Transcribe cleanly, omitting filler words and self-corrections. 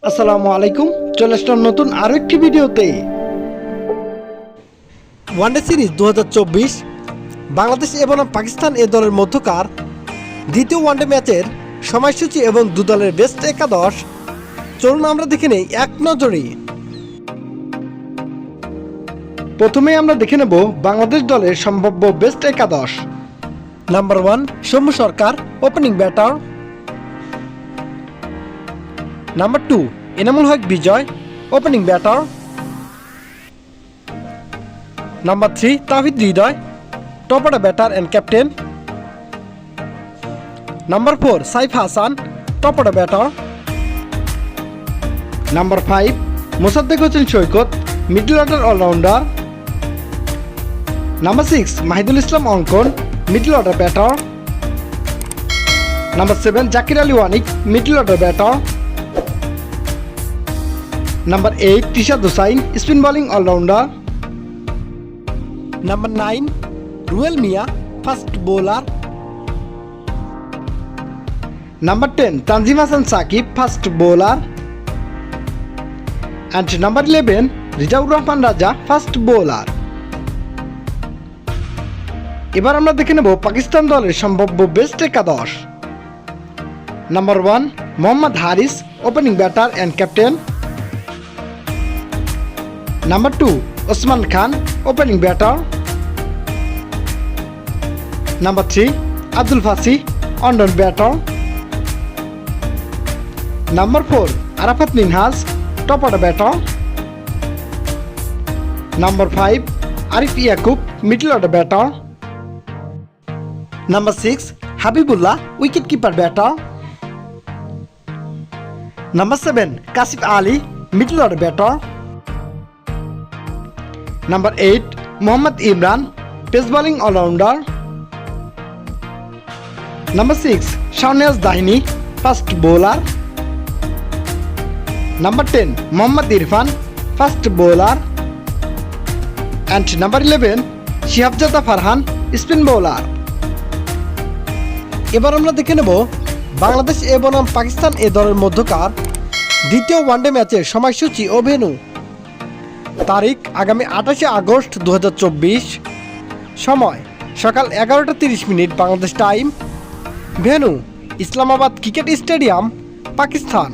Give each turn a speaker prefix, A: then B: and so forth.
A: আসসালামু আলাইকুম, চলে আসলাম নতুন আরো একটি ভিডিওতে। ওয়ানডে সিরিজ 2024 বাংলাদেশ এবং পাকিস্তান এ দলের মধ্যকার দ্বিতীয় ওয়ানডে ম্যাচের সময়সূচি এবং দু দলের বেস্ট একাদশ চলুন আমরা দেখে নেই এক নজরে। প্রথমেই আমরা দেখে নেব বাংলাদেশ দলের সম্ভাব্য বেস্ট একাদশ। Number 1 Soumya Sarkar, opening batter. Number 2 Enamul Haque Bijoy, opening batter. Number 3 Towhid Hridoy, top order batter and captain. Number 4 Saif Hassan, top order batter. Number 5 Mosaddek Hossain Saikat, middle order allrounder. Number 6 Mahidul Islam Ankon, middle order batter. Number 7 Jaker Ali Anik, middle order batter. Number 8 Tishad Hussain, spin bowling allrounder. Number 9 Ruel Mia, fast bowler. Number 10 Tanzim Hasan Sakib, fast bowler. And number 11 Rezaur Rahman Raja, fast bowler. এবার আমরা দেখে নেব পাকিস্তান দলের সম্ভাব্য best একাদশ। Number 1 Mohammad Haris, opening batter and captain. Number 2 Usman Khan, opening batter. Number 3 Abdul Fasi, one down batter. Number 4 Arafat Minhas, top order batter. Number 5 Arif Yaqoob, middle order batter. Number 6 Habibullah, wicket keeper batter. Number 7 Kashif Ali, middle order batter. Number 8 Mohammad Imran, pace bowling allrounder. Number 6 Shahnawaz Dahani, fast bowler. Number 10 Mohammad Irfan, fast bowler. And number 11 Sahibzada Farhan, spin bowler. এবার আমরা দেখে নেব বাংলাদেশ এবং পাকিস্তান এ দলের মধ্যকার দ্বিতীয় one day ম্যাচের সময়সূচি ও ভেন্যু। তারিখ আগামী 28 আগস্ট 2024, সময় সকাল 11:30 Bangladesh time. Venue Islamabad cricket stadium, Pakistan.